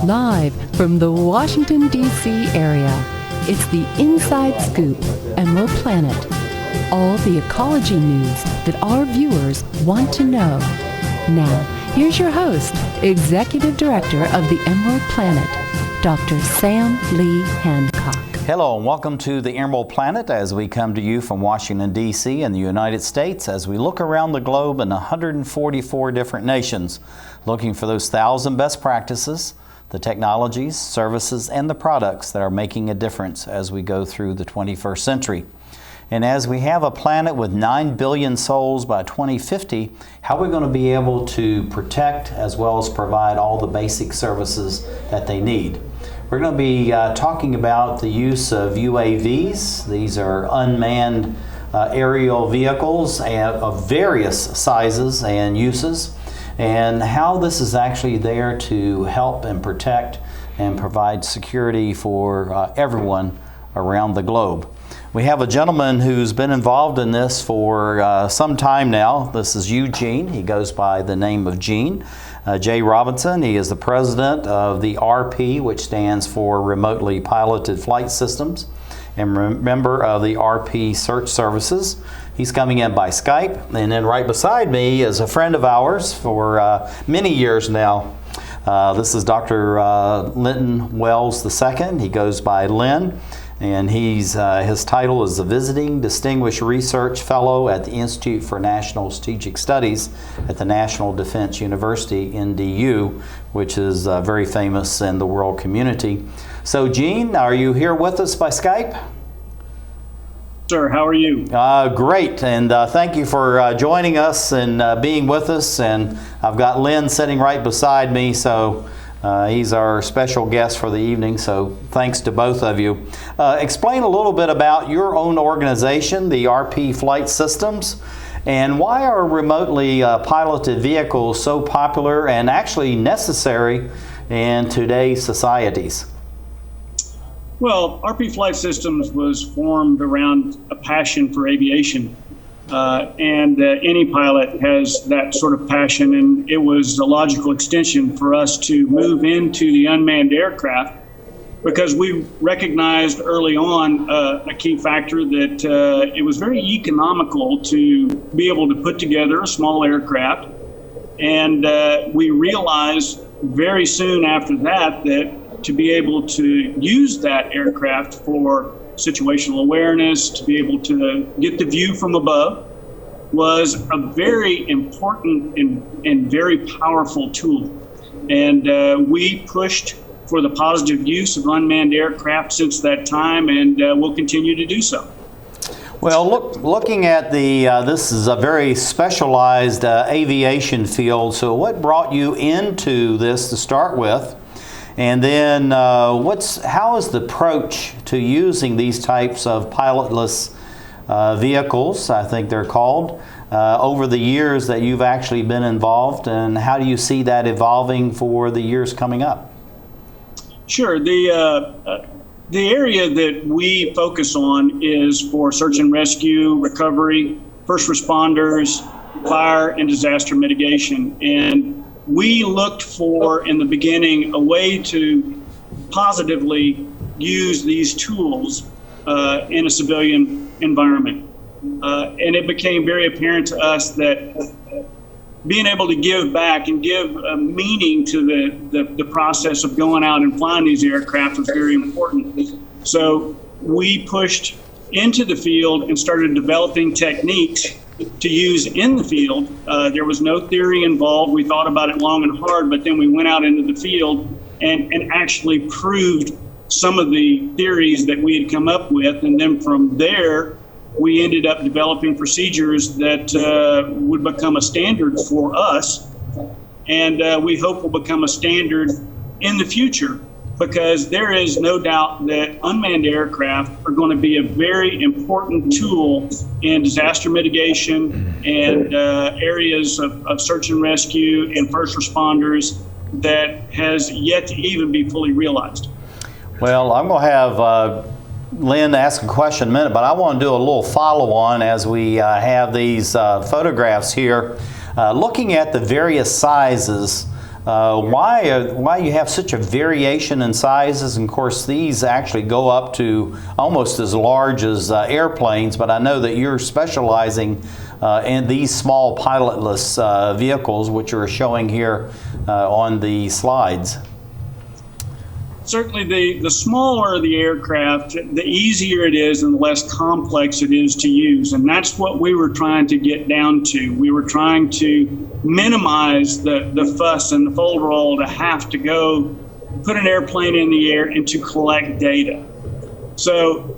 Live from the Washington, D.C. area, it's the Inside Scoop, Emerald Planet. All the ecology news that our viewers want to know. Now, here's your host, Executive Director of the Emerald Planet, Dr. Sam Lee Hancock. Hello and welcome to the Emerald Planet as we come to you from Washington, D.C. in the United States as we look around the globe in 144 different nations, looking for those 1,000 best practices, the technologies, services, and the products that are making a difference as we go through the 21st century. And as we have a planet with 9 billion souls by 2050, how are we going to be able to protect as well as provide all the basic services that they need? We're going to be talking about the use of UAVs. These are unmanned aerial vehicles of various sizes and uses, and how this is actually there to help and protect and provide security for everyone around the globe. We have a gentleman who's been involved in this for some time now. This is Eugene. He goes by the name of Gene. Jay Robinson, he is the president of the RP, which stands for Remotely Piloted Flight Systems, and member of the RP Search Services. He's coming in by Skype. And then right beside me is a friend of ours for many years now. This is Dr. Linton Wells II. He goes by Lynn. And his title is the Visiting Distinguished Research Fellow at the Institute for National Strategic Studies at the National Defense University, NDU, which is very famous in the world community. So, Gene, are you here with us by Skype? Sir, how are you? Great, and thank you for joining us and being with us. And I've got Lynn sitting right beside me, so he's our special guest for the evening, so thanks to both of you. Explain a little bit about your own organization, the RP Flight Systems, and why are remotely piloted vehicles so popular and actually necessary in today's societies? Well, RP Flight Systems was formed around a passion for aviation. Any pilot has that sort of passion, and it was a logical extension for us to move into the unmanned aircraft because we recognized early on a key factor that it was very economical to be able to put together a small aircraft. And we realized very soon after that to be able to use that aircraft for situational awareness, to be able to get the view from above, was a very important and very powerful tool. And we pushed for the positive use of unmanned aircraft since that time, and we'll continue to do so. Well, looking at this is a very specialized aviation field. So what brought you into this to start with? And then how is the approach to using these types of pilotless vehicles, I think they're called, over the years that you've actually been involved, and how do you see that evolving for the years coming up? Sure. The area that we focus on is for search and rescue, recovery, first responders, fire, and disaster mitigation. And we looked for, in the beginning, a way to positively use these tools in a civilian environment. And it became very apparent to us that being able to give back and give a meaning to the process of going out and flying these aircraft was very important. So we pushed into the field and started developing techniques to use in the field. There was no theory involved. We thought about it long and hard, but then we went out into the field and actually proved some of the theories that we had come up with. And then from there, we ended up developing procedures that would become a standard for us. And we hope will become a standard in the future, because there is no doubt that unmanned aircraft are going to be a very important tool in disaster mitigation and areas of search and rescue and first responders that has yet to even be fully realized. Well, I'm going to have Lynn ask a question in a minute, but I want to do a little follow-on as we have these photographs here. Looking at the various sizes Why you have such a variation in sizes? And of course, these actually go up to almost as large as airplanes, but I know that you're specializing in these small pilotless vehicles, which are showing here on the slides. Certainly, the smaller the aircraft, the easier it is and the less complex it is to use. And that's what we were trying to get down to. We were trying to minimize the fuss and the folderol to have to go put an airplane in the air and to collect data. So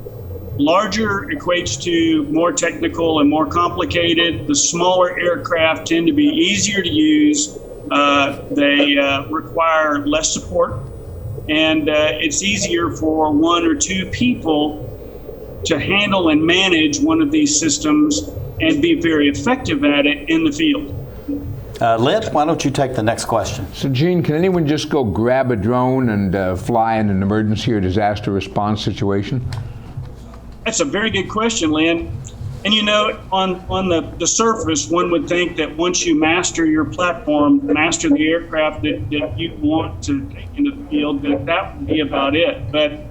larger equates to more technical and more complicated. The smaller aircraft tend to be easier to use. They require less support. And it's easier for one or two people to handle and manage one of these systems and be very effective at it in the field. Linton, why don't you take the next question? So, Gene, can anyone just go grab a drone and fly in an emergency or disaster response situation? That's a very good question, Lynn. And you know, on the surface, one would think that once you master your platform, master the aircraft that you want to take into the field, that would be about it. But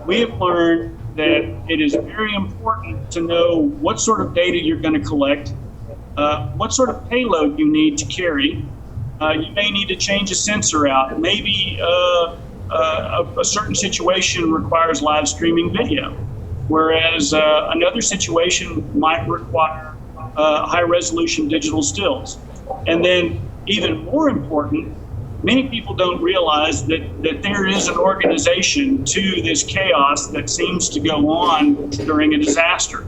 we have learned that it is very important to know what sort of data you're going to collect, what sort of payload you need to carry. You may need to change a sensor out. Maybe a certain situation requires live streaming video, whereas another situation might require high-resolution digital stills. And then, even more important, many people don't realize that there is an organization to this chaos that seems to go on during a disaster.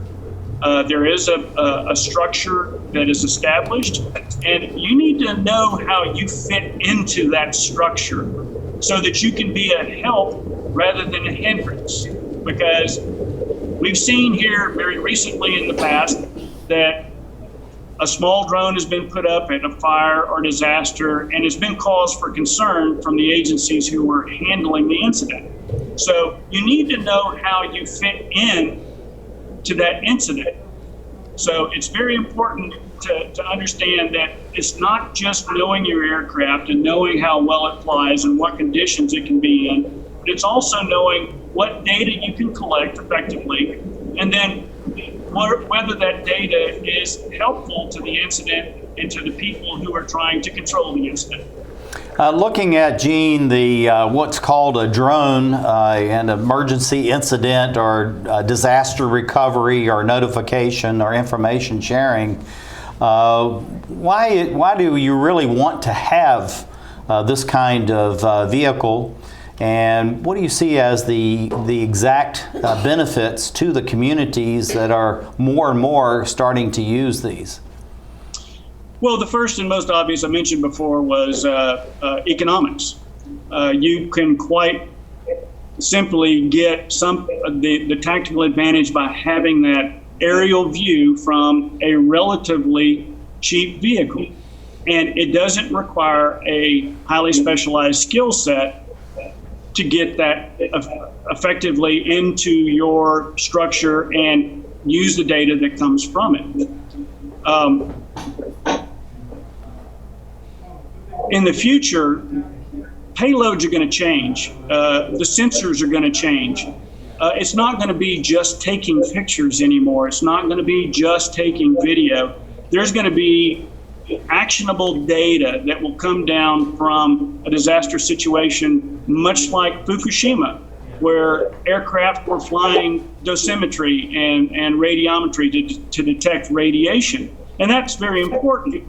There is a structure that is established, and you need to know how you fit into that structure so that you can be a help rather than a hindrance. Because we've seen here very recently in the past that a small drone has been put up at a fire or disaster and has been cause for concern from the agencies who were handling the incident. So you need to know how you fit in to that incident. So it's very important to understand that it's not just knowing your aircraft and knowing how well it flies and what conditions it can be in, but it's also knowing what data you can collect effectively, and then whether that data is helpful to the incident and to the people who are trying to control the incident. Looking at, Gene, the what's called a drone, an emergency incident or disaster recovery or notification or information sharing, why do you really want to have this kind of vehicle? And what do you see as the exact benefits to the communities that are more and more starting to use these? Well, the first and most obvious I mentioned before was economics. You can quite simply get the tactical advantage by having that aerial view from a relatively cheap vehicle. And it doesn't require a highly specialized skill set to get that effectively into your structure and use the data that comes from it. In the future, payloads are going to change. The sensors are going to change. It's not going to be just taking pictures anymore. It's not going to be just taking video. There's going to be actionable data that will come down from a disaster situation, much like Fukushima, where aircraft were flying dosimetry and radiometry to detect radiation. And that's very important.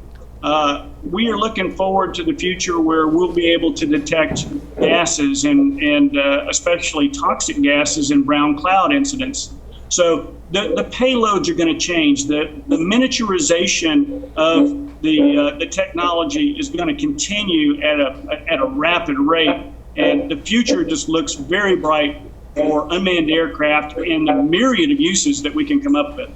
We are looking forward to the future where we'll be able to detect gases and especially toxic gases in brown cloud incidents. So the payloads are going to change. The miniaturization of the technology is going to continue at a rapid rate, and the future just looks very bright for unmanned aircraft and the myriad of uses that we can come up with.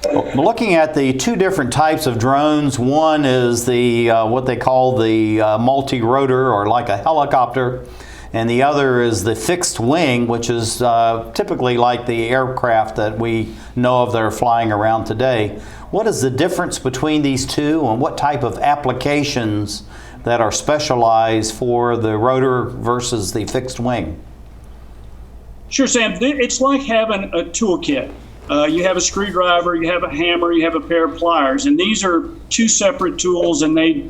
Well, looking at the two different types of drones, one is the what they call the multi-rotor, or like a helicopter, and the other is the fixed wing, which is typically like the aircraft that we know of that are flying around today. What is the difference between these two, and what type of applications that are specialized for the rotor versus the fixed wing? Sure, Sam. It's like having a toolkit. You have a screwdriver, you have a hammer, you have a pair of pliers, and these are two separate tools, and they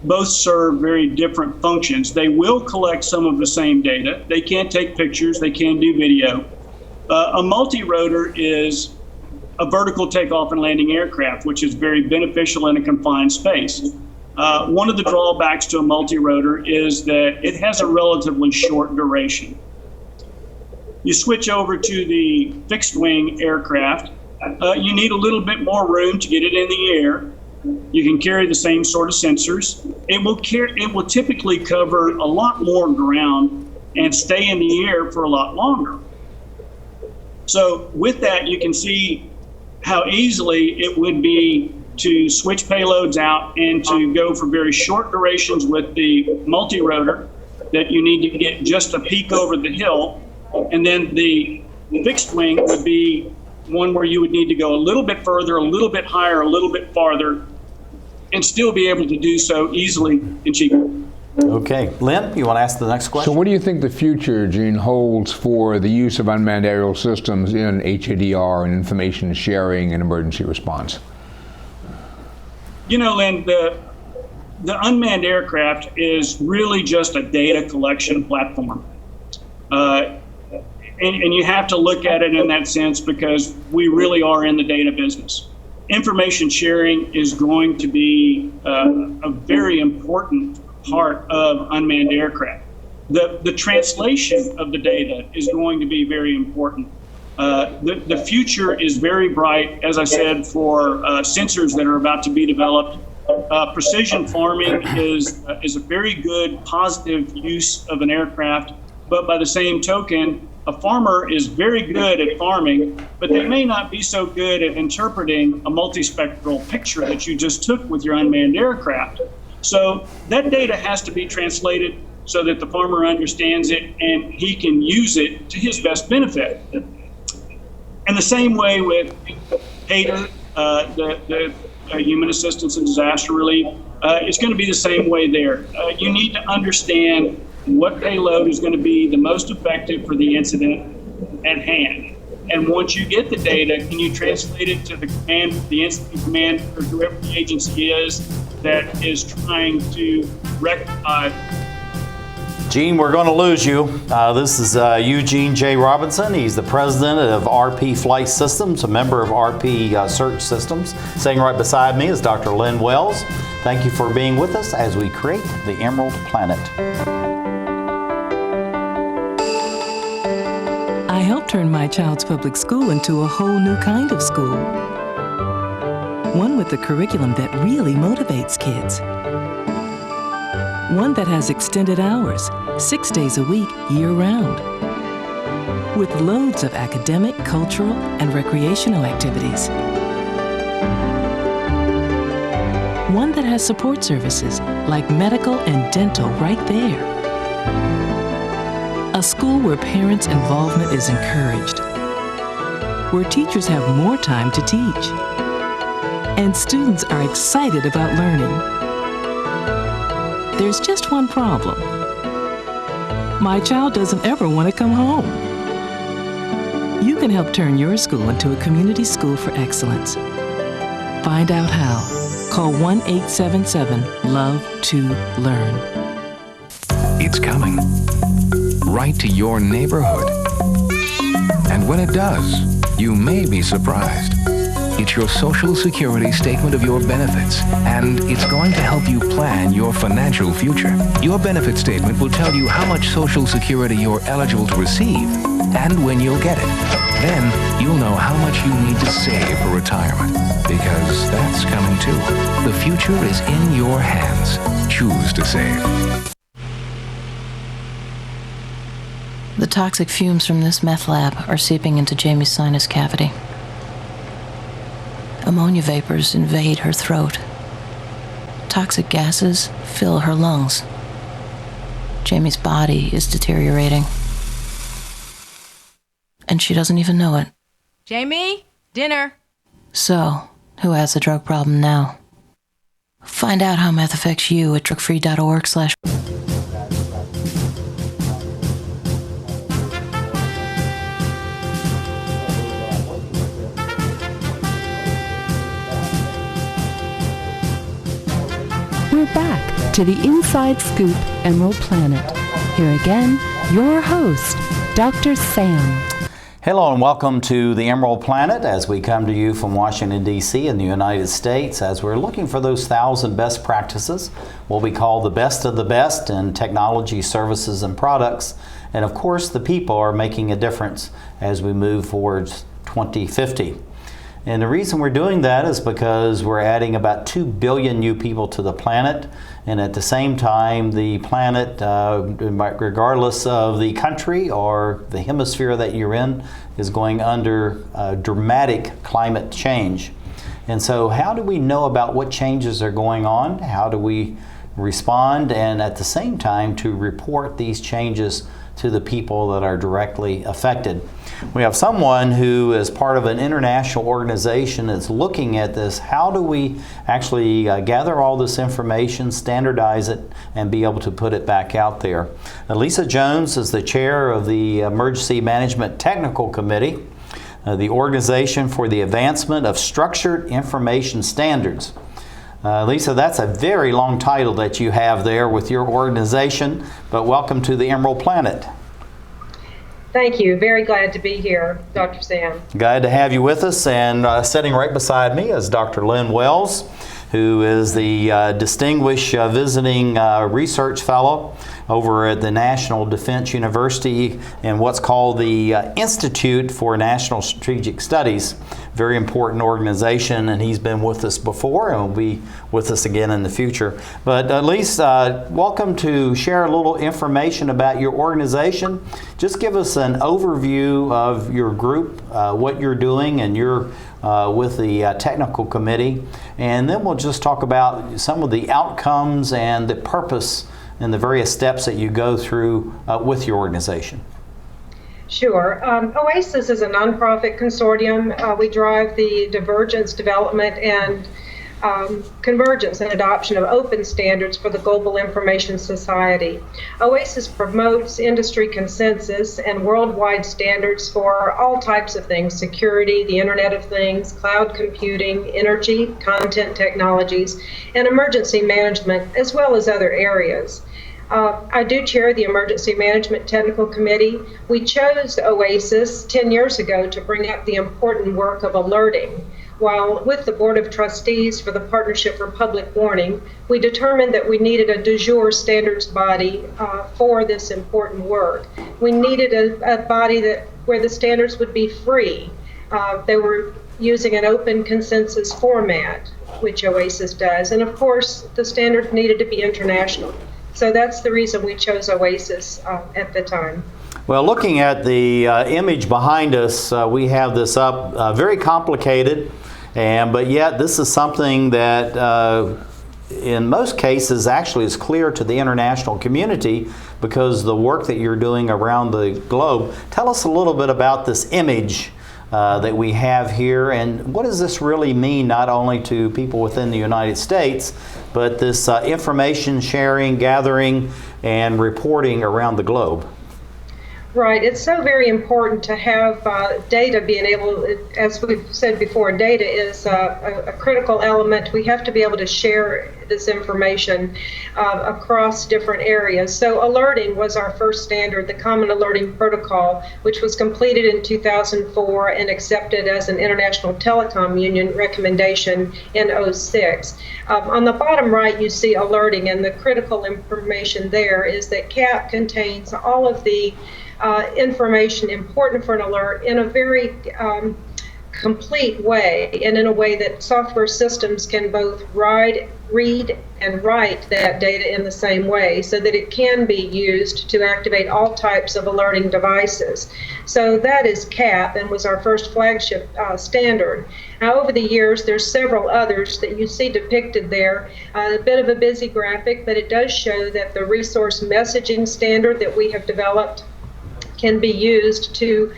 both serve very different functions. They will collect some of the same data. They can take pictures, they can do video. A multi-rotor is a vertical takeoff and landing aircraft, which is very beneficial in a confined space. One of the drawbacks to a multi-rotor is that it has a relatively short duration. You switch over to the fixed wing aircraft, you need a little bit more room to get it in the air. You can carry the same sort of sensors. It will typically cover a lot more ground and stay in the air for a lot longer. So with that, you can see how easily it would be to switch payloads out and to go for very short durations with the multi-rotor that you need to get just a peek over the hill. And then the fixed wing would be one where you would need to go a little bit further, a little bit higher, a little bit farther, and still be able to do so easily and cheaply. Okay. Lynn, you want to ask the next question? So what do you think the future, Eugene, holds for the use of unmanned aerial systems in HADR and information sharing and emergency response? You know, Lynn, the unmanned aircraft is really just a data collection platform. And you have to look at it in that sense because we really are in the data business. Information sharing is going to be a very important part of unmanned aircraft. The translation of the data is going to be very important. The future is very bright, as I said, for sensors that are about to be developed. Precision farming is a very good, positive use of an aircraft, but by the same token, a farmer is very good at farming, but they may not be so good at interpreting a multispectral picture that you just took with your unmanned aircraft. So that data has to be translated so that the farmer understands it and he can use it to his best benefit. And the same way with HADR, the human assistance and disaster relief, it's going to be the same way there. You need to understand what payload is going to be the most effective for the incident at hand. And once you get the data, can you translate it to the command, the incident command, or whoever the agency is that is trying to rectify? Gene, we're going to lose you. This is Eugene J. Robinson. He's the president of RP Flight Systems, a member of RP Search Systems. Sitting right beside me is Dr. Lynn Wells. Thank you for being with us as we create the Emerald Planet. I helped turn my child's public school into a whole new kind of school. One with a curriculum that really motivates kids. One that has extended hours, 6 days a week, year-round. With loads of academic, cultural, and recreational activities. One that has support services like medical and dental right there. A school where parents' involvement is encouraged. Where teachers have more time to teach. And students are excited about learning. There's just one problem. My child doesn't ever want to come home. You can help turn your school into a community school for excellence. Find out how. Call 1-877-LOVE-TO-LEARN. It's coming. Right to your neighborhood. And when it does, you may be surprised. It's your Social Security statement of your benefits, and it's going to help you plan your financial future. Your benefit statement will tell you how much Social Security you're eligible to receive and when you'll get it. Then you'll know how much you need to save for retirement, because that's coming too. The future is in your hands. Choose to save. The toxic fumes from this meth lab are seeping into Jamie's sinus cavity. Ammonia vapors invade her throat. Toxic gases fill her lungs. Jamie's body is deteriorating. And she doesn't even know it. Jamie, dinner. So, who has the drug problem now? Find out how meth affects you at drugfree.org/. We're back to the Inside Scoop Emerald Planet. Here again, your host, Dr. Sam. Hello and welcome to the Emerald Planet as we come to you from Washington, D.C. in the United States as we're looking for those 1,000 best practices, what we call the best of the best in technology, services, and products. And of course, the people are making a difference as we move towards 2050. And the reason we're doing that is because we're adding about 2 billion new people to the planet. And at the same time, the planet, regardless of the country or the hemisphere that you're in, is going under dramatic climate change. And so how do we know about what changes are going on? How do we respond? And at the same time, to report these changes to the people that are directly affected. We have someone who is part of an international organization that's looking at this. How do we actually gather all this information, standardize it, and be able to put it back out there? Elysa Jones is the chair of the Emergency Management Technical Committee, the Organization for the Advancement of Structured Information Standards. Elysa, that's a very long title that you have there with your organization, but welcome to the Emerald Planet. Thank you. Very glad to be here, Dr. Sam. Glad to have you with us, and sitting right beside me is Dr. Lynn Wells, who is the Distinguished Visiting Research Fellow over at the National Defense University in what's called the Institute for National Strategic Studies. Very important organization, and he's been with us before and will be with us again in the future. But at least welcome to share a little information about your organization. Just give us an overview of your group, what you're doing, and you're with the technical committee. And then we'll just talk about some of the outcomes and the purpose and the various steps that you go through with your organization. Sure. OASIS is a nonprofit consortium. We drive the divergence, development, and convergence and adoption of open standards for the global information society. OASIS promotes industry consensus and worldwide standards for all types of things: security, the Internet of Things, cloud computing, energy, content technologies, and emergency management, as well as other areas. I do chair the Emergency Management Technical Committee. We chose OASIS 10 years ago to bring up the important work of alerting. While with the Board of Trustees for the Partnership for Public Warning, we determined that we needed a du jour standards body for this important work. We needed a body where the standards would be free. They were using an open consensus format, which OASIS does. And of course, the standards needed to be international. So that's the reason we chose OASIS at the time. Well, looking at the image behind us, we have this up, very complicated, but yet this is something that in most cases actually is clear to the international community because the work that you're doing around the globe. Tell us a little bit about this image that we have here, and what does this really mean not only to people within the United States, but this information sharing, gathering, and reporting around the globe? Right. It's so very important to have data being able, as we've said before, data is a critical element. We have to be able to share this information across different areas. So alerting was our first standard, the Common Alerting Protocol, which was completed in 2004 and accepted as an International Telecom Union recommendation in 2006. On the bottom right, you see alerting, and the critical information there is that CAP contains all of the information important for an alert in a very complete way, and in a way that software systems can both read and write that data in the same way, so that it can be used to activate all types of alerting devices. So that is CAP, and was our first flagship standard. Now, over the years, there's several others that you see depicted there. A bit of a busy graphic, but it does show that the resource messaging standard that we have developed can be used to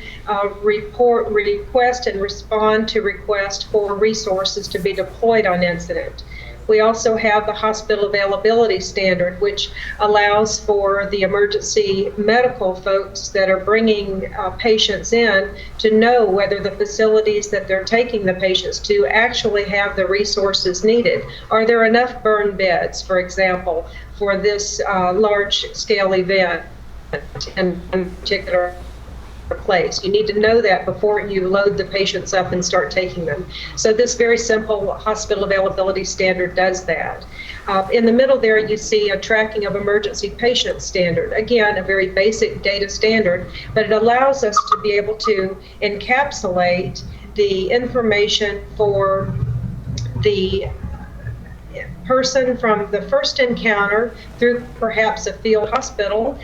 request and respond to requests for resources to be deployed on incident. We also have the hospital availability standard, which allows for the emergency medical folks that are bringing patients in to know whether the facilities that they're taking the patients to actually have the resources needed. Are there enough burn beds, for example, for this large-scale event in a particular place? You need to know that before you load the patients up and start taking them. So this very simple hospital availability standard does that. In the middle there, you see a tracking of emergency patient standard. Again, a very basic data standard, but it allows us to be able to encapsulate the information for the person from the first encounter through perhaps a field hospital,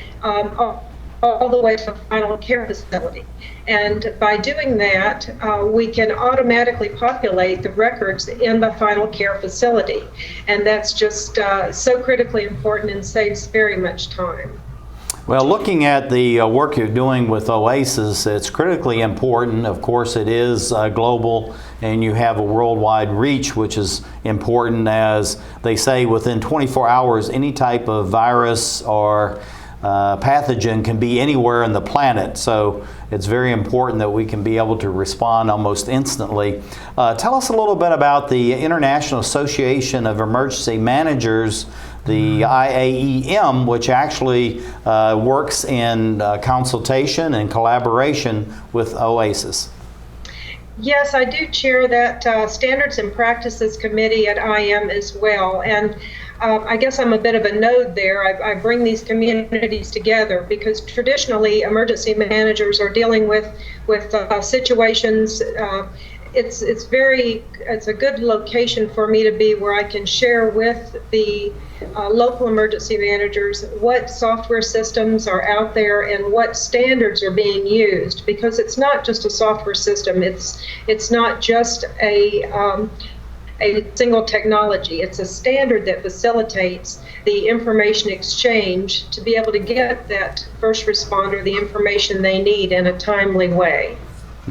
all the way to a final care facility. And by doing that, we can automatically populate the records in the final care facility. And that's just so critically important and saves very much time. Well, looking at the work you're doing with OASIS, it's critically important. Of course, it is global, and you have a worldwide reach, which is important. As they say, within 24 hours, any type of virus or pathogen can be anywhere on the planet, so it's very important that we can be able to respond almost instantly. Tell us a little bit about the International Association of Emergency Managers, the IAEM, which actually works in consultation and collaboration with OASIS. Yes, I do chair that Standards and Practices Committee at IAM as well. And I guess I'm a bit of a node there. I bring these communities together because traditionally emergency managers are dealing with situations. It's a good location for me to be where I can share with the local emergency managers what software systems are out there and what standards are being used, because it's not just a software system. It's not just a single technology. It's a standard that facilitates the information exchange to be able to get that first responder the information they need in a timely way.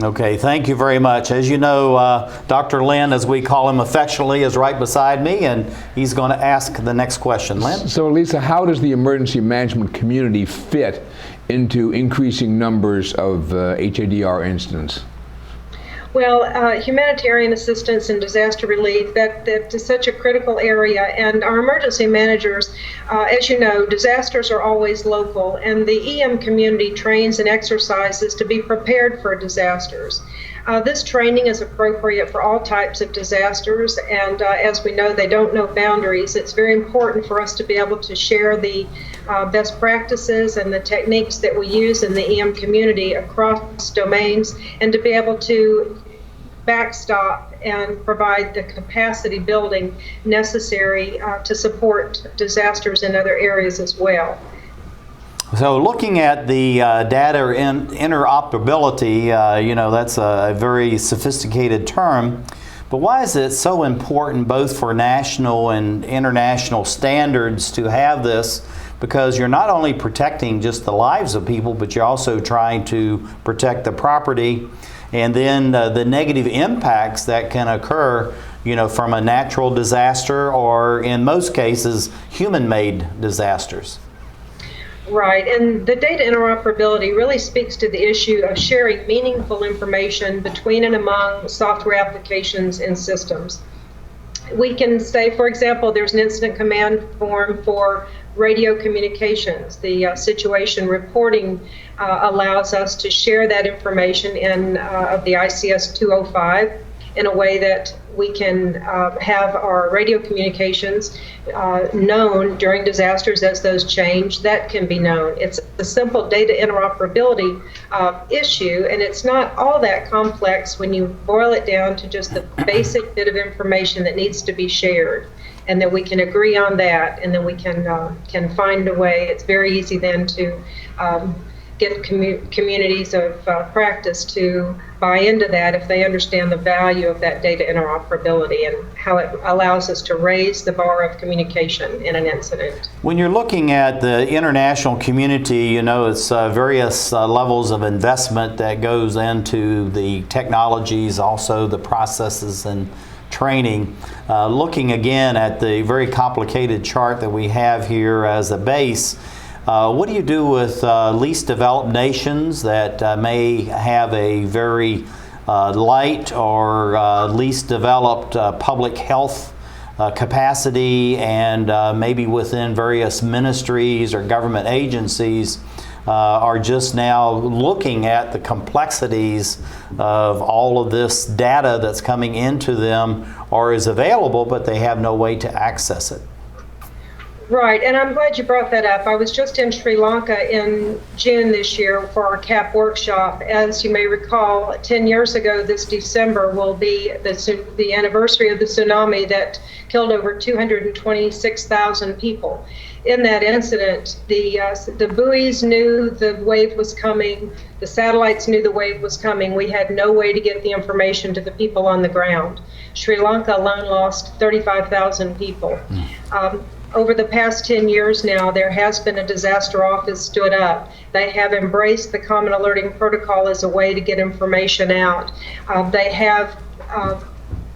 Okay, thank you very much. As you know, Dr. Lynn, as we call him affectionately, is right beside me, and he's going to ask the next question. Lynn? So, Elysa, how does the emergency management community fit into increasing numbers of HADR incidents? Well, humanitarian assistance and disaster relief, that is such a critical area, and our emergency managers, as you know, disasters are always local, and the EM community trains and exercises to be prepared for disasters. This training is appropriate for all types of disasters, and as we know, they don't know boundaries. It's very important for us to be able to share the best practices and the techniques that we use in the EM community across domains, and to be able to backstop and provide the capacity building necessary to support disasters in other areas as well. So looking at the data interoperability, you know, that's a very sophisticated term, but why is it so important both for national and international standards to have this? Because you're not only protecting just the lives of people, but you're also trying to protect the property and then the negative impacts that can occur, you know, from a natural disaster or in most cases human-made disasters. Right, and the data interoperability really speaks to the issue of sharing meaningful information between and among software applications and systems. We can say, for example, there's an incident command form for radio communications. The situation reporting allows us to share that information in of the ICS 205 in a way that we can have our radio communications known during disasters as those change. That can be known. It's a simple data interoperability issue, and it's not all that complex when you boil it down to just the basic bit of information that needs to be shared. And then we can agree on that, and then we can find a way. It's very easy then to get communities of practice to buy into that if they understand the value of that data interoperability and how it allows us to raise the bar of communication in an incident. When you're looking at the international community, you know, it's various levels of investment that goes into the technologies, also the processes and training. Looking again at the very complicated chart that we have here as a base, what do you do with least developed nations that may have a very light or least developed public health capacity, and maybe within various ministries or government agencies are just now looking at the complexities of all of this data that's coming into them or is available, but they have no way to access it? Right, and I'm glad you brought that up. I was just in Sri Lanka in June this year for our CAP workshop. As you may recall, 10 years ago this December will be the anniversary of the tsunami that killed over 226,000 people. In that incident, the buoys knew the wave was coming, the satellites knew the wave was coming. We had no way to get the information to the people on the ground. Sri Lanka alone lost 35,000 people. Over the past 10 years now, there has been a disaster office stood up. They have embraced the Common Alerting Protocol as a way to get information out. They have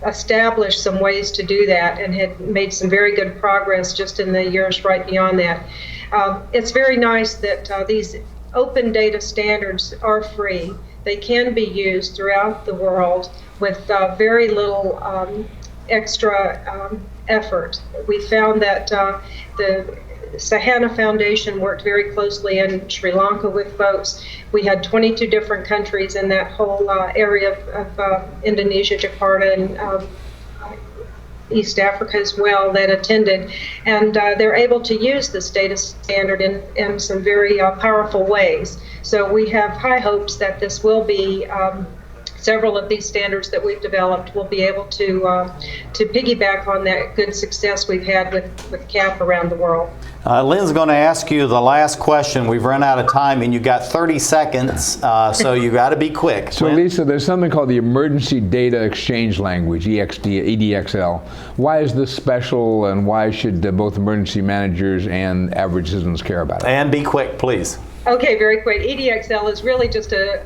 established some ways to do that and had made some very good progress just in the years right beyond that. It's very nice that these open data standards are free. They can be used throughout the world with very little extra effort. We found that the Sahana Foundation worked very closely in Sri Lanka with folks. We had 22 different countries in that whole area of Indonesia, Jakarta, and East Africa as well that attended, and they're able to use this data standard in some very powerful ways. So we have high hopes that this will be several of these standards that we've developed will be able to piggyback on that good success we've had with CAP around the world. Lynn's going to ask you the last question. We've run out of time, and you've got 30 seconds, so you got to be quick. So, Elysa, there's something called the Emergency Data Exchange Language, EDXL. Why is this special, and why should both emergency managers and average citizens care about it? And be quick, please. Okay, very quick. EDXL is really just an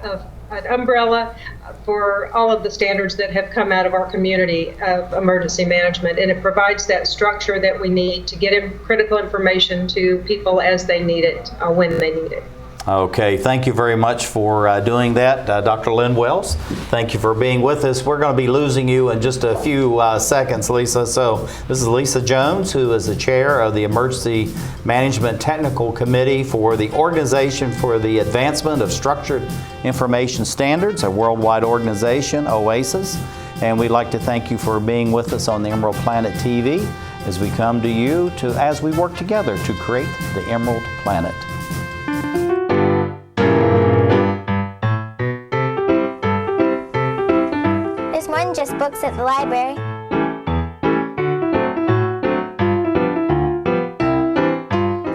umbrella for all of the standards that have come out of our community of emergency management, and it provides that structure that we need to get critical information to people as they need it, when they need it. Okay, thank you very much for doing that. Dr. Lynn Wells, thank you for being with us. We're going to be losing you in just a few seconds, Elysa. So this is Elysa Jones, who is the chair of the Emergency Management Technical Committee for the Organization for the Advancement of Structured Information Standards, a worldwide organization, OASIS. And we'd like to thank you for being with us on the Emerald Planet TV as we come to you as we work together to create the Emerald Planet. Just books at the library.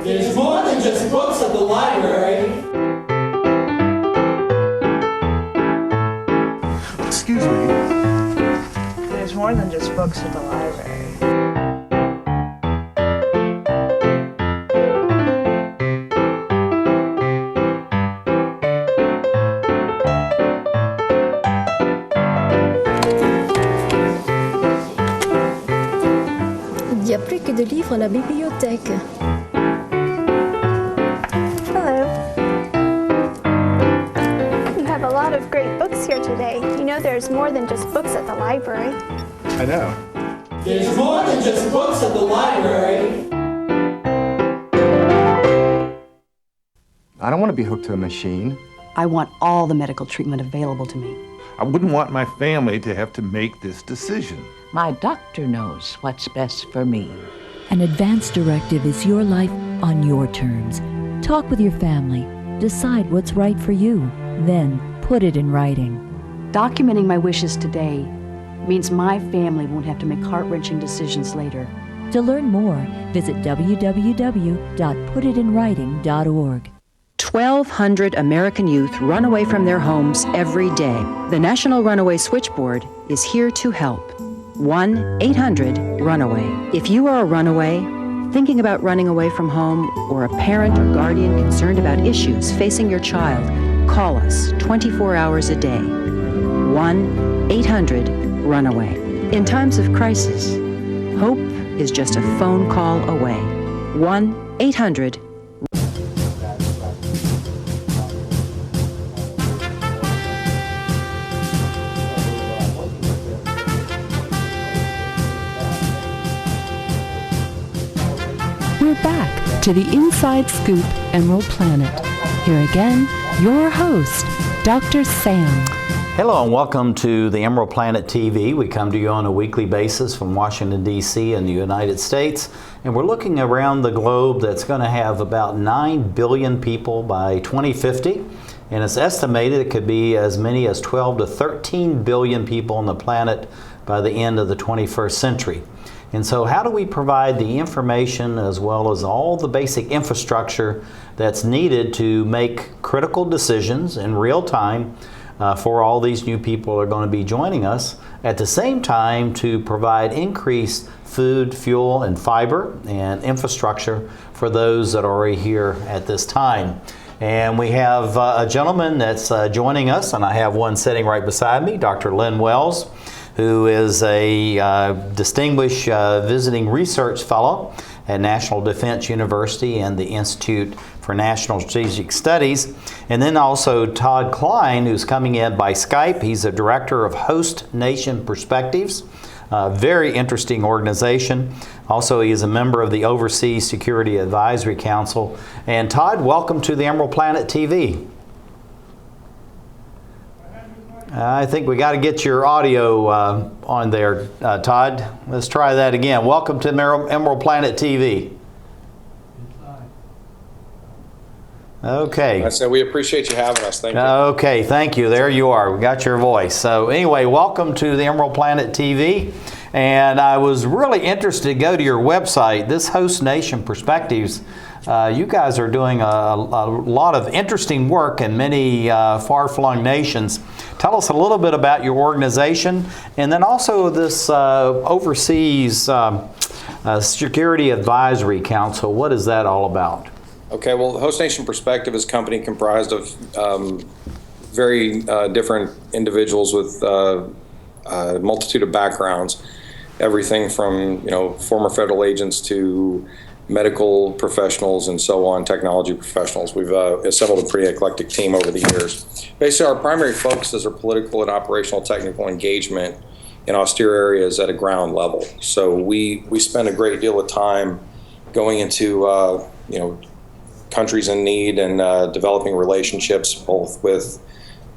There's more than just books at the library. Excuse me. There's more than just books at the library. Il y a plus que de livres à la bibliothèque. Hello. You have a lot of great books here today. You know there's more than just books at the library. I know. There's more than just books at the library. I don't want to be hooked to a machine. I want all the medical treatment available to me. I wouldn't want my family to have to make this decision. My doctor knows what's best for me. An advance directive is your life on your terms. Talk with your family. Decide what's right for you. Then put it in writing. Documenting my wishes today means my family won't have to make heart-wrenching decisions later. To learn more, visit www.putitinwriting.org. 1,200 American youth run away from their homes every day. The National Runaway Switchboard is here to help. 1-800-RUNAWAY. If you are a runaway, thinking about running away from home, or a parent or guardian concerned about issues facing your child, call us 24 hours a day. 1-800-RUNAWAY. In times of crisis, hope is just a phone call away. 1-800. We're back to the Inside Scoop Emerald Planet. Here again, your host, Dr. Sam. Hello and welcome to the Emerald Planet TV. We come to you on a weekly basis from Washington, D.C. in the United States. And we're looking around the globe that's going to have about 9 billion people by 2050. And it's estimated it could be as many as 12 to 13 billion people on the planet by the end of the 21st century. And so how do we provide the information as well as all the basic infrastructure that's needed to make critical decisions in real time for all these new people who are going to be joining us, at the same time to provide increased food, fuel, and fiber and infrastructure for those that are already here at this time. And we have a gentleman that's joining us, and I have one sitting right beside me, Dr. Lynn Wells, who is a distinguished visiting research fellow at National Defense University and the Institute for National Strategic Studies. And then also Todd Cline, who's coming in by Skype. He's a director of Host Nation Perspectives, a very interesting organization. Also, he is a member of the Overseas Security Advisory Council. And Todd, welcome to the Emerald Planet TV. I think we got to get your audio on there, Todd. Let's try that again. Welcome to Emerald Planet TV. Okay. I said we appreciate you having us. Thank you. Okay, thank you. There you are. We got your voice. So anyway, welcome to the Emerald Planet TV. And I was really interested to go to your website, this Host Nation Perspectives. You guys are doing a lot of interesting work in many far-flung nations. Tell us a little bit about your organization, and then also this Overseas Security Advisory Council. What is that all about? Okay, well, the Host Nation Perspective is a company comprised of very different individuals with a multitude of backgrounds, everything from former federal agents to medical professionals and so on, technology professionals. We've assembled a pretty eclectic team over the years. Basically, our primary focuses are political and operational technical engagement in austere areas at a ground level. So we spend a great deal of time going into countries in need and developing relationships both with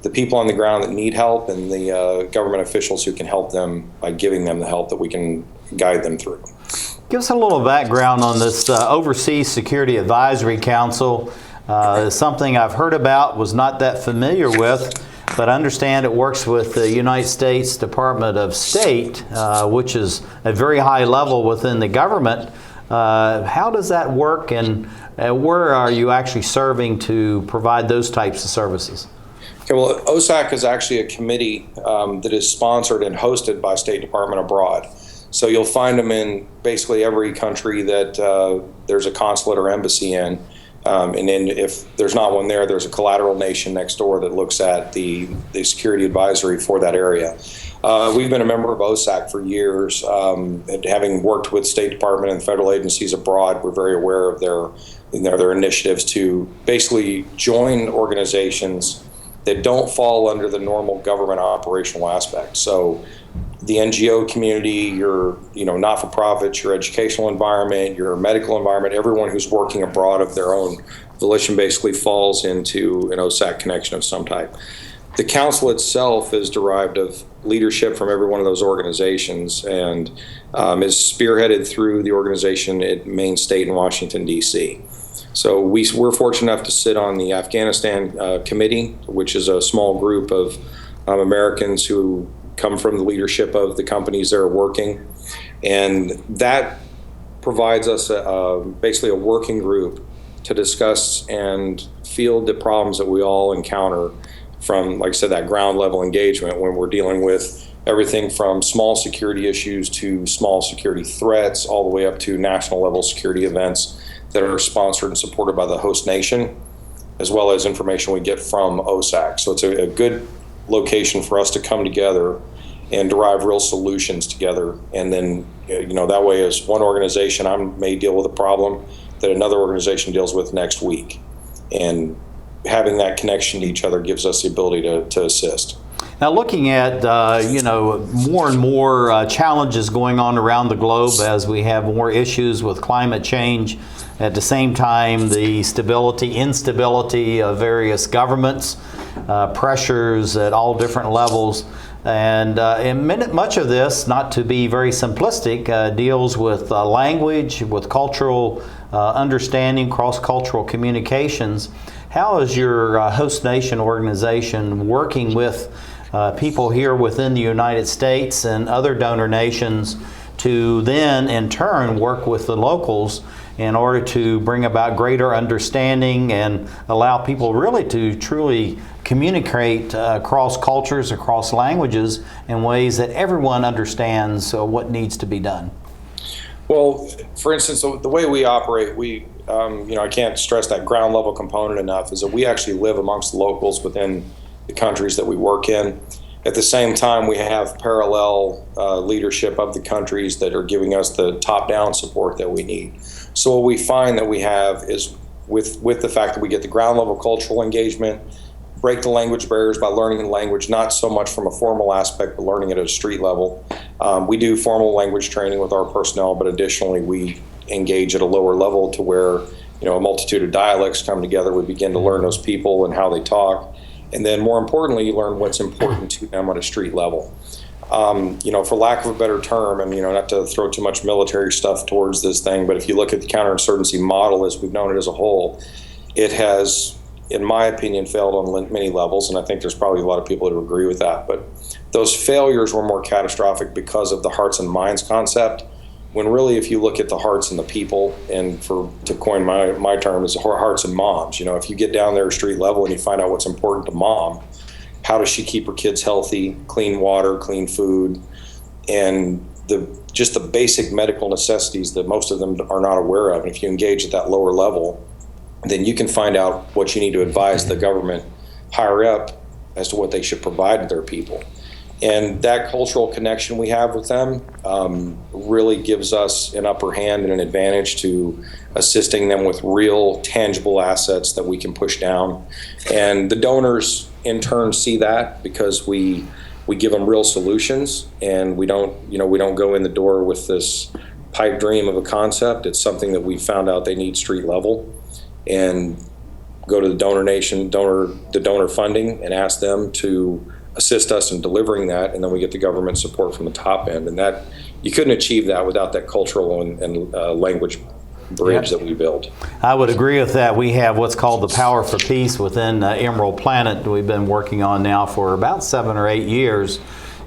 the people on the ground that need help and the government officials who can help them by giving them the help that we can guide them through. Give us a little background on this Overseas Security Advisory Council. Something I've heard about, was not that familiar with, but I understand it works with the United States Department of State, which is a very high level within the government. How does that work, and where are you actually serving to provide those types of services? Okay, well, OSAC is actually a committee that is sponsored and hosted by State Department abroad. So you'll find them in basically every country that there's a consulate or embassy in. And then if there's not one there, there's a collateral nation next door that looks at the security advisory for that area. We've been a member of OSAC for years. And having worked with State Department and federal agencies abroad, we're very aware of their initiatives to basically join organizations that don't fall under the normal government operational aspect. So the NGO community, your not-for-profits, your educational environment, your medical environment, everyone who's working abroad of their own volition basically falls into an OSAC connection of some type. The council itself is derived of leadership from every one of those organizations and is spearheaded through the organization at Maine State in Washington, D.C. So we're fortunate enough to sit on the Afghanistan committee, which is a small group of Americans who come from the leadership of the companies that are working. And that provides us basically a working group to discuss and field the problems that we all encounter from, like I said, that ground level engagement when we're dealing with everything from small security issues to small security threats, all the way up to national level security events that are sponsored and supported by the host nation, as well as information we get from OSAC. So it's a good location for us to come together and derive real solutions together. And then, that way, as one organization, I may deal with a problem that another organization deals with next week. And having that connection to each other gives us the ability to assist. Now, looking at, more and more challenges going on around the globe as we have more issues with climate change, at the same time, the instability of various governments, pressures at all different levels. And much of this, not to be very simplistic, deals with language, with cultural understanding, cross-cultural communications. How is your host nation organization working with people here within the United States and other donor nations to then, in turn, work with the locals in order to bring about greater understanding and allow people really to truly communicate across cultures, across languages, in ways that everyone understands what needs to be done? Well, for instance, the way we operate, I can't stress that ground level component enough, is that we actually live amongst the locals within the countries that we work in. At the same time, we have parallel leadership of the countries that are giving us the top-down support that we need. So what we find that we have is, with the fact that we get the ground level cultural engagement, break the language barriers by learning the language, not so much from a formal aspect, but learning it at a street level. We do formal language training with our personnel, but additionally we engage at a lower level to where a multitude of dialects come together. We begin to learn those people and how they talk. And then more importantly, you learn what's important to them at a street level. For lack of a better term, not to throw too much military stuff towards this thing, but if you look at the counterinsurgency model as we've known it as a whole, it has, in my opinion, failed on many levels, and I think there's probably a lot of people that agree with that. But those failures were more catastrophic because of the hearts and minds concept, when really, if you look at the hearts and the people, and to coin my term, is hearts and moms. If you get down there at street level and you find out what's important to mom, how does she keep her kids healthy, clean water, clean food, and just the basic medical necessities that most of them are not aware of. And if you engage at that lower level, then you can find out what you need to advise the government higher up as to what they should provide to their people. And that cultural connection we have with them really gives us an upper hand and an advantage to assisting them with real tangible assets that we can push down. And the donors in turn see that, because we give them real solutions, and we don't go in the door with this pipe dream of a concept. It's something that we found out they need street level, and go to the donor funding and ask them to assist us in delivering that, and then we get the government support from the top end. And that, you couldn't achieve that without that cultural and language bridge that we build. I would agree with that. We have what's called the Power for Peace within Emerald Planet. We've been working on now for about 7 or 8 years,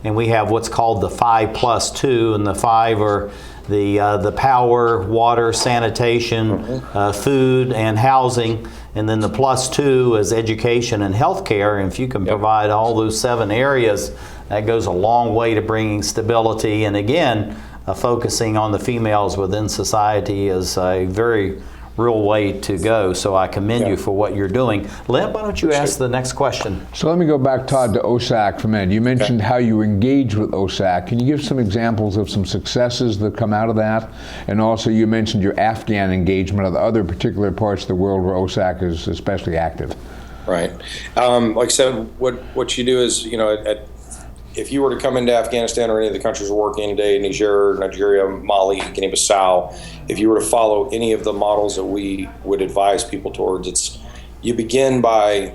and we have what's called the 5+2, and the 5 are the power, water, sanitation, food, and housing. And then the +2 is education and healthcare. And if you can provide all those 7 areas, that goes a long way to bringing stability. And again, focusing on the females within society is a very real way to go. So I commend you for what you're doing. Lynn, why don't you ask the next question? So let me go back, Todd, to OSAC for a minute. You mentioned how you engage with OSAC. Can you give some examples of some successes that come out of that? And also you mentioned your Afghan engagement. Are there other particular parts of the world where OSAC is especially active? Right. Like I said, what you do is, if you were to come into Afghanistan or any of the countries we're working in today, Nigeria, Mali, Guinea-Bissau, if you were to follow any of the models that we would advise people towards, you begin by,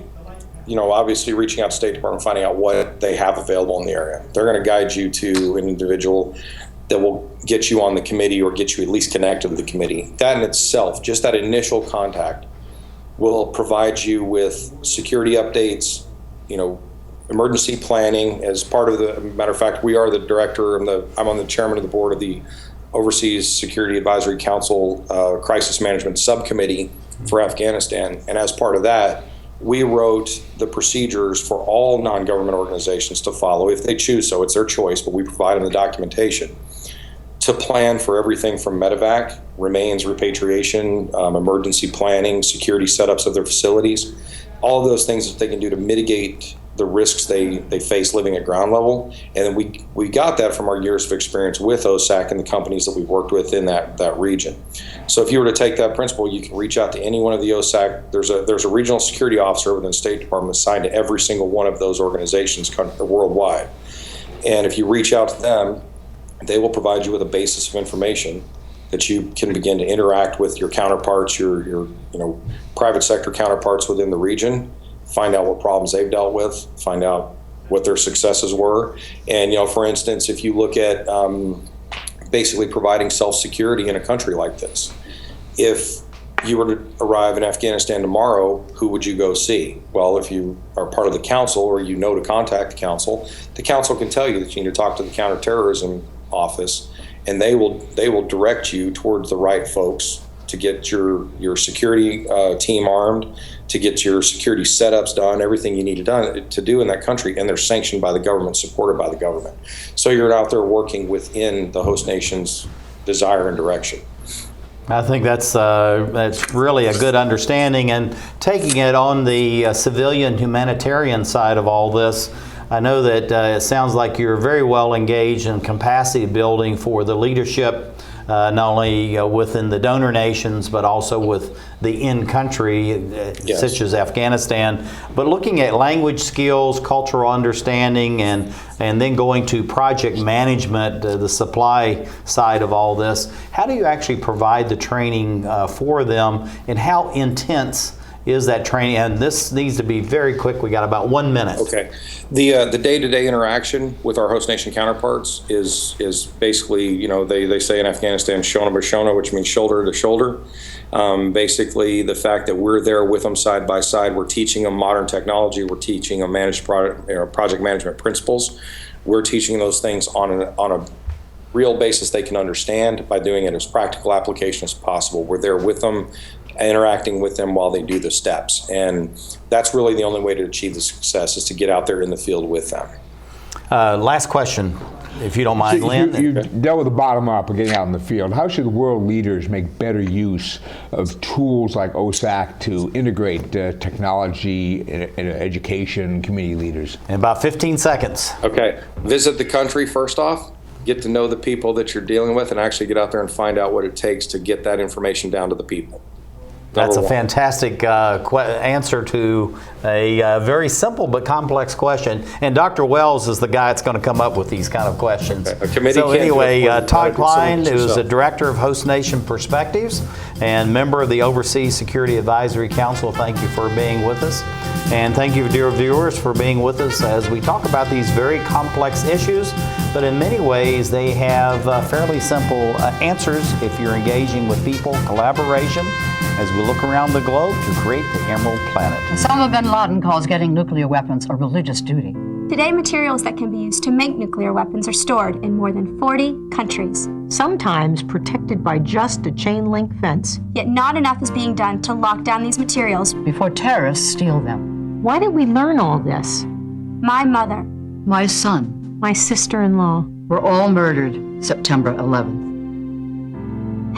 obviously reaching out to State Department, finding out what they have available in the area. They're going to guide you to an individual that will get you on the committee or get you at least connected with the committee. That in itself, just that initial contact, will provide you with security updates, emergency planning as part of the, matter of fact, we are the director, I'm on the chairman of the board of the Overseas Security Advisory Council Crisis Management Subcommittee for Afghanistan. And as part of that, we wrote the procedures for all non-government organizations to follow if they choose so. It's their choice, but we provide them the documentation to plan for everything from medevac, remains repatriation, emergency planning, security setups of their facilities, all of those things that they can do to mitigate the risks they face living at ground level. And then we got that from our years of experience with OSAC and the companies that we've worked with in that region. So if you were to take that principle, you can reach out to any one of the OSAC. There's a regional security officer within the State Department assigned to every single one of those organizations worldwide. And if you reach out to them, they will provide you with a basis of information that you can begin to interact with your counterparts, your private sector counterparts within the region, find out what problems they've dealt with, find out what their successes were. And, for instance, if you look at basically providing self-security in a country like this, if you were to arrive in Afghanistan tomorrow, who would you go see? Well, if you are part of the council or to contact the council can tell you that you need to talk to the counterterrorism office, and they will direct you towards the right folks to get your security team armed, to get your security setups done, everything you need to do in that country, and they're sanctioned by the government, supported by the government. So you're out there working within the host nation's desire and direction. I think that's really a good understanding. And taking it on the civilian humanitarian side of all this, I know that it sounds like you're very well engaged in capacity building for the leadership, not only within the donor nations, but also with the in-country, yes, such as Afghanistan. But looking at language skills, cultural understanding, and then going to project management, the supply side of all this, how do you actually provide the training for them, and how intense is that training? And this needs to be very quick. We got about 1 minute. Okay. The day-to-day interaction with our host nation counterparts is basically, they say in Afghanistan, shona b'shona, which means shoulder to shoulder. Basically, the fact that we're there with them side by side, we're teaching them modern technology, we're teaching them project management principles. We're teaching those things on a real basis they can understand by doing it as practical application as possible. We're there with them, interacting with them while they do the steps. And that's really the only way to achieve the success, is to get out there in the field with them. Last question, if you don't mind, Lynn. You dealt with the bottom up of getting out in the field. How should world leaders make better use of tools like OSAC to integrate technology in education, community leaders? In about 15 seconds. Okay. Visit the country first off. Get to know the people that you're dealing with, and actually get out there and find out what it takes to get that information down to the people. That's a fantastic answer to a very simple but complex question. And Dr. Wells is the guy that's going to come up with these kind of questions. Okay. So anyway, Todd Cline, who's the Director of Host Nation Perspectives and member of the Overseas Security Advisory Council, thank you for being with us. And thank you, dear viewers, for being with us as we talk about these very complex issues. But in many ways, they have fairly simple answers if you're engaging with people, collaboration, as we look around the globe to create the Emerald Planet. Osama bin Laden calls getting nuclear weapons a religious duty. Today, materials that can be used to make nuclear weapons are stored in more than 40 countries. Sometimes protected by just a chain-link fence. Yet not enough is being done to lock down these materials before terrorists steal them. Why did we learn all this? My mother. My son. My sister-in-law. Were all murdered September 11th.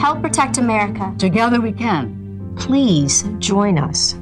Help protect America. Together we can. Please join us.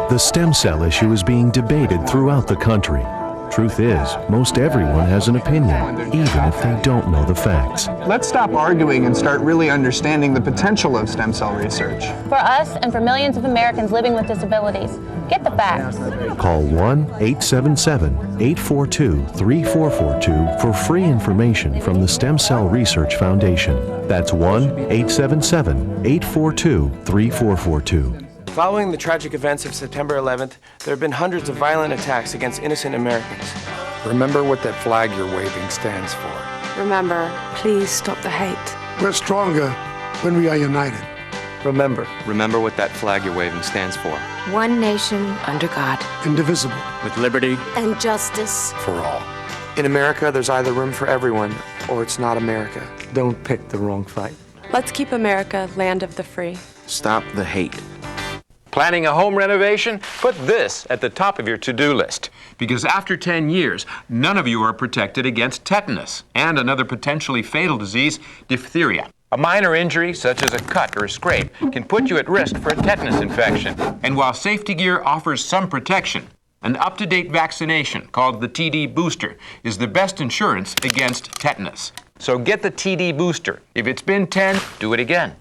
The stem cell issue is being debated throughout the country. Truth is, most everyone has an opinion, even if they don't know the facts. Let's stop arguing and start really understanding the potential of stem cell research. For us and for millions of Americans living with disabilities, get the facts. Call 1-877-842-3442 for free information from the Stem Cell Research Foundation. That's 1-877-842-3442. Following the tragic events of September 11th, there have been hundreds of violent attacks against innocent Americans. Remember what that flag you're waving stands for. Remember, please stop the hate. We're stronger when we are united. Remember what that flag you're waving stands for. One nation, under God. Indivisible. With liberty. And justice. For all. In America, there's either room for everyone, or it's not America. Don't pick the wrong fight. Let's keep America land of the free. Stop the hate. Planning a home renovation? Put this at the top of your to-do list. Because after 10 years, none of you are protected against tetanus and another potentially fatal disease, diphtheria. A minor injury, such as a cut or a scrape, can put you at risk for a tetanus infection. And while safety gear offers some protection, an up-to-date vaccination called the TD booster is the best insurance against tetanus. So get the TD booster. If it's been 10, do it again.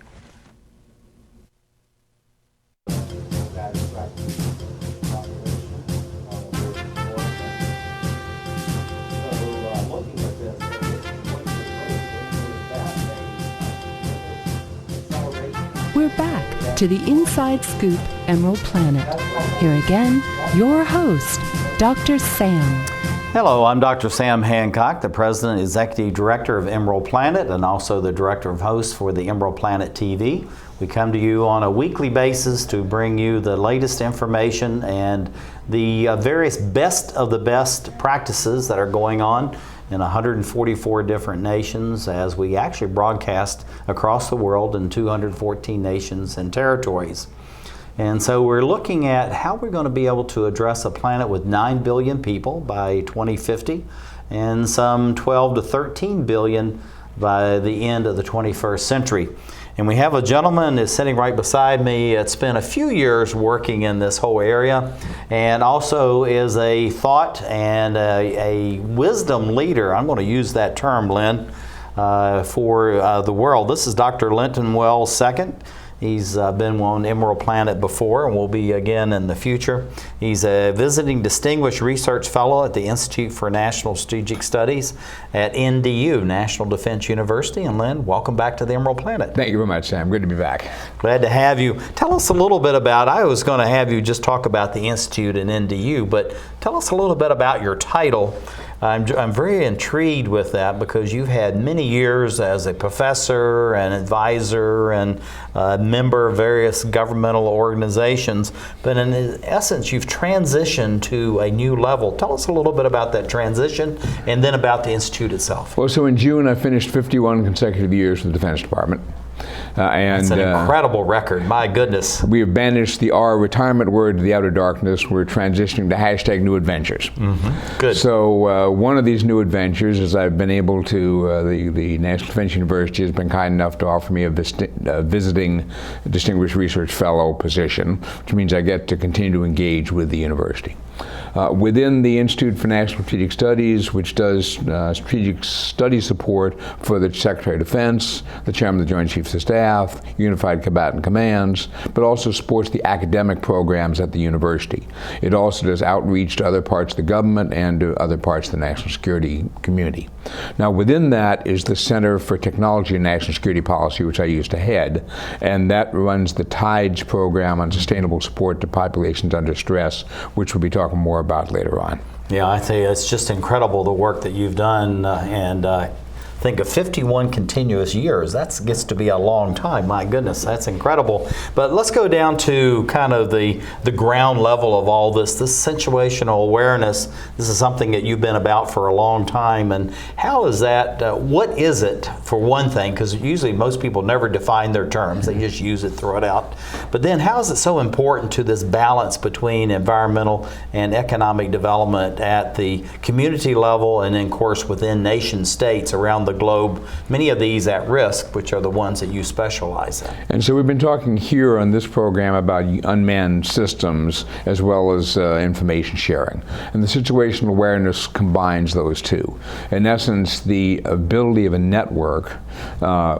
We're back to the Inside Scoop Emerald Planet. Here again, your host, Dr. Sam. Hello, I'm Dr. Sam Hancock, the President and Executive Director of Emerald Planet and also the Director of Hosts for the Emerald Planet TV. We come to you on a weekly basis to bring you the latest information and the various best of the best practices that are going on in 144 different nations as we actually broadcast across the world in 214 nations and territories. And so we're looking at how we're going to be able to address a planet with 9 billion people by 2050 and some 12 to 13 billion by the end of the 21st century. And we have a gentleman that's sitting right beside me that spent a few years working in this whole area and also is a thought and a wisdom leader. I'm going to use that term, Lynn, for the world. This is Dr. Linton Wells II. He's been on Emerald Planet before and will be again in the future. He's a visiting Distinguished Research Fellow at the Institute for National Strategic Studies at NDU, National Defense University. And Lynn, welcome back to the Emerald Planet. Thank you very much, Sam. Good to be back. Glad to have you. Tell us a little bit about, I was going to have you just talk about the Institute and NDU, but tell us a little bit about your title. I'm very intrigued with that because you've had many years as a professor and advisor and member of various governmental organizations, but in essence you've transitioned to a new level. Tell us a little bit about that transition and then about the Institute itself. Well, so in June I finished 51 consecutive years with the Defense Department. That's an incredible record, my goodness. We have banished the R retirement word to the outer darkness. We're transitioning to hashtag new adventures. Mm-hmm. Good. So one of these new adventures is I've been able to, the National Defense University has been kind enough to offer me a visiting Distinguished Research Fellow position, which means I get to continue to engage with the university. Within the Institute for National Strategic Studies, which does strategic study support for the Secretary of Defense, the Chairman of the Joint Chiefs of Staff, Unified Combatant Commands, but also supports the academic programs at the university. It also does outreach to other parts of the government and to other parts of the national security community. Now within that is the Center for Technology and National Security Policy, which I used to head, and that runs the TIDES program on sustainable support to populations under stress, which we'll be talking more about later on. Yeah, I think it's just incredible the work that you've done, and think of 51 continuous years. That gets to be a long time. My goodness, that's incredible. But let's go down to kind of the ground level of all this situational awareness. This is something that you've been about for a long time. And how is that, what is it, for one thing, because usually most people never define their terms. They just use it, throw it out. But then how is it so important to this balance between environmental and economic development at the community level and then, of course, within nation states around the globe, many of these at risk, which are the ones that you specialize in? And so we've been talking here on this program about unmanned systems as well as information sharing. And the situational awareness combines those two. In essence, the ability of a network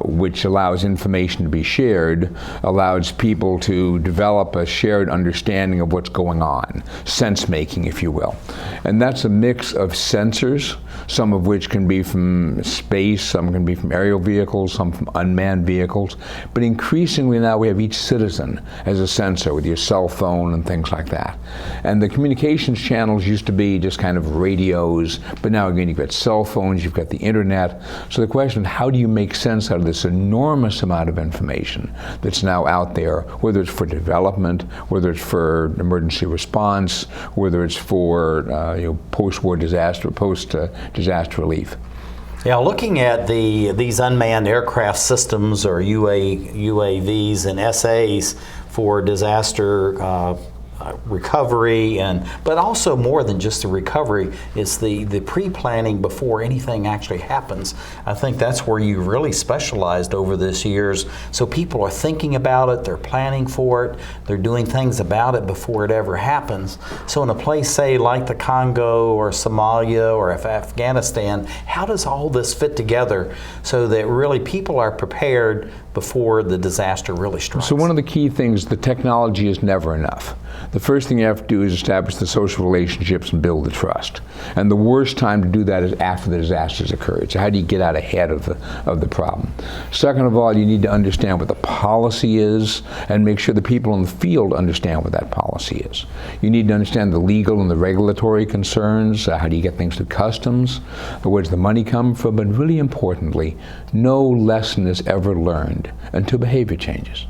which allows information to be shared allows people to develop a shared understanding of what's going on, sense making, if you will. And that's a mix of sensors, some of which can be from space, some can be from aerial vehicles, some from unmanned vehicles, but increasingly now we have each citizen as a sensor with your cell phone and things like that. And the communications channels used to be just kind of radios, but now again you've got cell phones, you've got the internet. So the question is, how do you make sense out of this enormous amount of information that's now out there, whether it's for development, whether it's for emergency response, whether it's for post-war disaster, post-disaster relief. Yeah, looking at these unmanned aircraft systems or UAVs and SAs for disaster recovery, but also more than just the recovery, it's the pre-planning before anything actually happens. I think that's where you really specialized over this years. So people are thinking about it, they're planning for it, they're doing things about it before it ever happens. So in a place, say, like the Congo or Somalia or Afghanistan, how does all this fit together so that really people are prepared before the disaster really strikes? So one of the key things, the technology is never enough. The first thing you have to do is establish the social relationships and build the trust. And the worst time to do that is after the disaster's occurred. So how do you get out ahead of the problem? Second of all, you need to understand what the policy is and make sure the people in the field understand what that policy is. You need to understand the legal and the regulatory concerns. How do you get things to customs? Where does the money come from? But really importantly, no lesson is ever learned until behavior changes.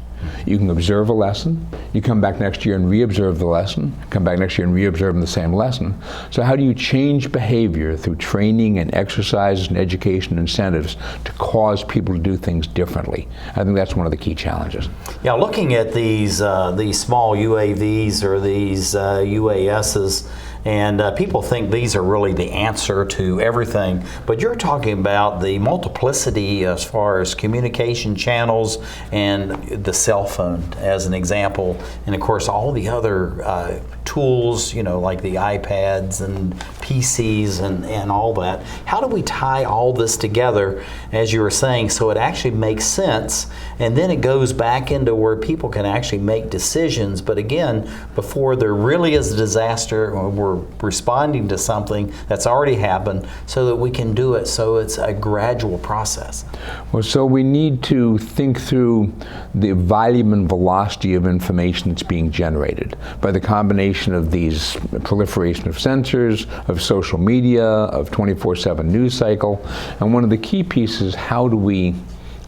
You can observe a lesson, you come back next year and re-observe the lesson, come back next year and re-observe the same lesson. So how do you change behavior through training and exercises and education incentives to cause people to do things differently? I think that's one of the key challenges. Yeah, looking at these small UAVs or these UASs, and people think these are really the answer to everything, but you're talking about the multiplicity as far as communication channels and the cell phone as an example, and of course all the other tools, like the iPads and PCs and all that. How do we tie all this together, as you were saying, so it actually makes sense, and then it goes back into where people can actually make decisions, but again, before there really is a disaster, we're responding to something that's already happened so that we can do it so it's a gradual process. Well, so we need to think through the volume and velocity of information that's being generated by the combination of these proliferation of sensors, of social media, of 24/7 news cycle. And one of the key pieces, how do we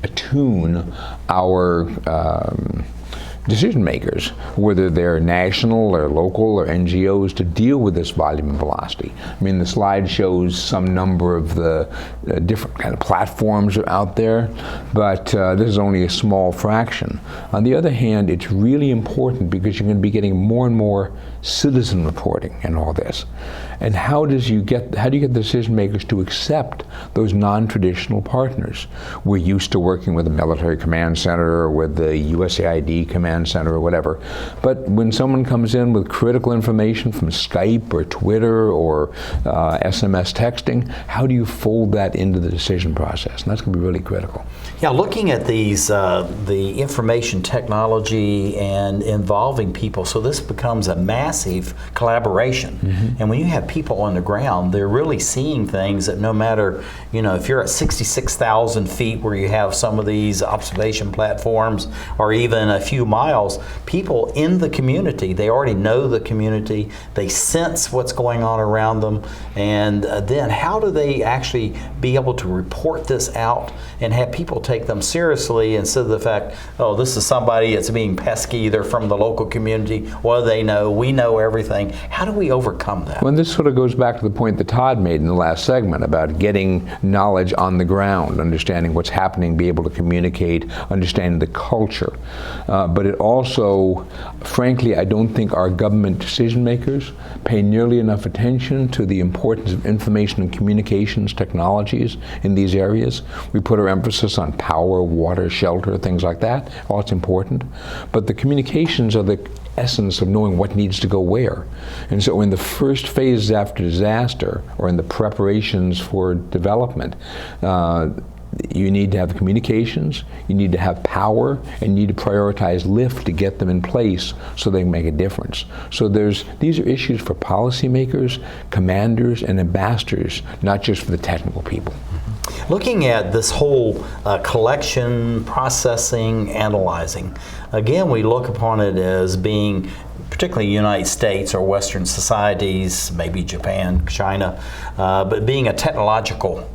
attune our decision makers, whether they're national or local or NGOs, to deal with this volume and velocity. I mean, the slide shows some number of the different kind of platforms are out there, but this is only a small fraction. On the other hand, it's really important because you're going to be getting more and more citizen reporting and all this. And how do you get the decision makers to accept those non-traditional partners? We're used to working with the military command center or with the USAID command center or whatever. But when someone comes in with critical information from Skype or Twitter or SMS texting, how do you fold that into the decision process? And that's going to be really critical. Yeah, looking at these, the information technology and involving people, so this becomes a massive collaboration. Mm-hmm. And when you have people on the ground, they're really seeing things that no matter, if you're at 66,000 feet where you have some of these observation platforms or even a few miles, people in the community, they already know the community, they sense what's going on around them, and then how do they actually be able to report this out and have people take them seriously instead of the fact, oh, this is somebody that's being pesky, they're from the local community, what do they know, we know everything. How do we overcome that? Well, this sort of goes back to the point that Todd made in the last segment about getting knowledge on the ground, understanding what's happening, be able to communicate, understanding the culture. But it also, frankly, I don't think our government decision makers pay nearly enough attention to the importance of information and communications technologies in these areas. We put our emphasis on power, water, shelter, things like that. All it's important. But the communications are the essence of knowing what needs to go where. And so in the first phases after disaster, or in the preparations for development, you need to have the communications, you need to have power, and you need to prioritize lift to get them in place so they can make a difference. So these are issues for policymakers, commanders, and ambassadors, not just for the technical people. Looking at this whole collection, processing, analyzing, again, we look upon it as being, particularly the United States or Western societies, maybe Japan, China, but being a technological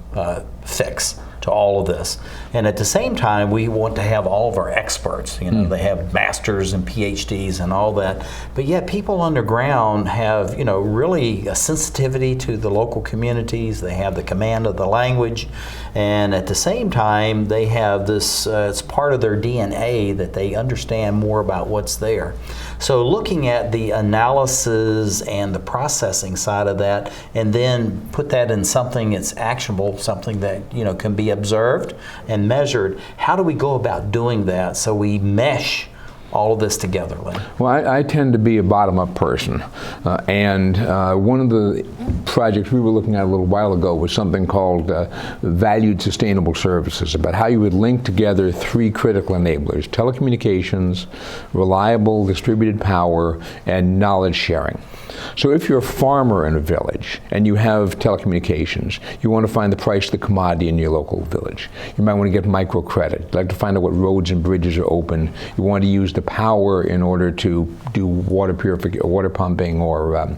fix to all of this. And at the same time, we want to have all of our experts. You know, they have masters and PhDs and all that. But yet people underground have, you know, really a sensitivity to the local communities. They have the command of the language. And at the same time, they have this, it's part of their DNA that they understand more about what's there. So looking at the analysis and the processing side of that, and then put that in something that's actionable, something that, you know, can be observed and measured. How do we go about doing that so we mesh all of this together, Lynn? Well, I tend to be a bottom-up person, and one of the projects we were looking at a little while ago was something called Valued Sustainable Services, about how you would link together three critical enablers: telecommunications, reliable distributed power, and knowledge sharing. So if you're a farmer in a village and you have telecommunications, you want to find the price of the commodity in your local village. You might want to get microcredit. You'd like to find out what roads and bridges are open. You want to use the power in order to do water purification, water pumping, or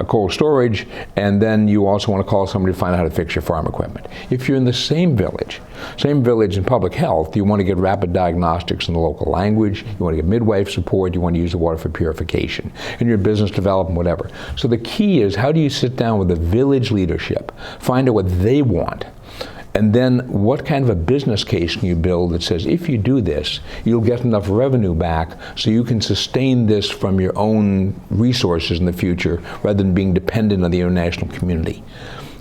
cold storage, and then you also want to call somebody to find out how to fix your farm equipment. If you're in the same village in public health, you want to get rapid diagnostics in the local language, you want to get midwife support, you want to use the water for purification. In your business development, whatever. So the key is, how do you sit down with the village leadership, find out what they want, and then what kind of a business case can you build that says, if you do this, you'll get enough revenue back so you can sustain this from your own resources in the future rather than being dependent on the international community.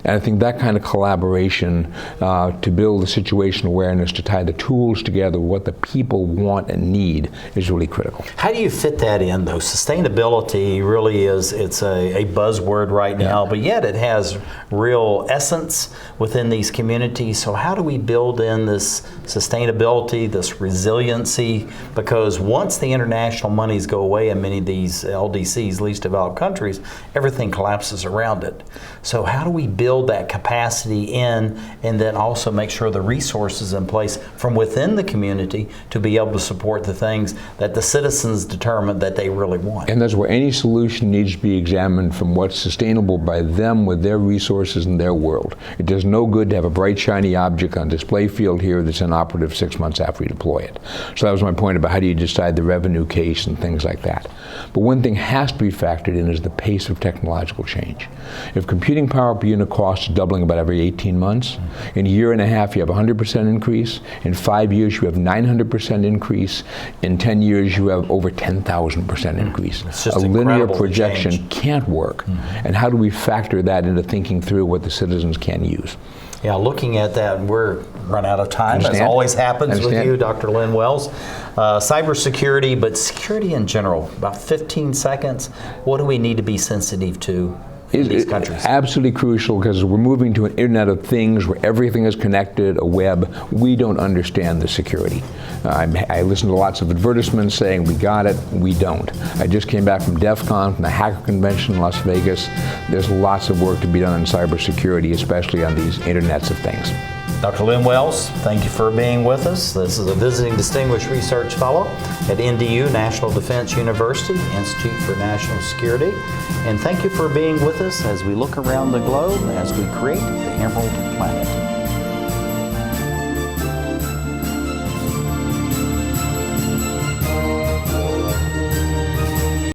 And I think that kind of collaboration to build the situational awareness, to tie the tools together, what the people want and need, is really critical. How do you fit that in, though? Sustainability really is, it's a buzzword right now, but yet it has real essence within these communities. So how do we build in this sustainability, this resiliency? Because once the international monies go away in many of these LDCs, least developed countries, everything collapses around it. So how do we build that capacity in, and then also make sure the resources in place from within the community to be able to support the things that the citizens determine that they really want? And that's where any solution needs to be examined from what's sustainable by them with their resources in their world. It does no good to have a bright, shiny object on display field here that's inoperative 6 months after you deploy it. So that was my point about how do you decide the revenue case and things like that. But one thing has to be factored in is the pace of technological change. If computing power per unit cost is doubling about every 18 months, in a year and a half you have 100% increase, in 5 years you have 900% increase, in 10 years you have over 10,000% increase. It's just a linear incredible projection change. Can't work. And how do we factor that into thinking through what the citizens can use? Yeah, looking at that, we're run out of time, as always happens with you, Dr. Lynn Wells. Cybersecurity, but security in general, about 15 seconds. What do we need to be sensitive to in these countries? Absolutely crucial, because we're moving to an Internet of Things where everything is connected, a web. We don't understand the security. I listen to lots of advertisements saying we got it. We don't. I just came back from DEF CON, from the Hacker Convention in Las Vegas. There's lots of work to be done in cybersecurity, especially on these Internets of Things. Dr. Lynn Wells, thank you for being with us. This is a visiting Distinguished Research Fellow at NDU, National Defense University, Institute for National Security. And thank you for being with us as we look around the globe as we create the Emerald Planet.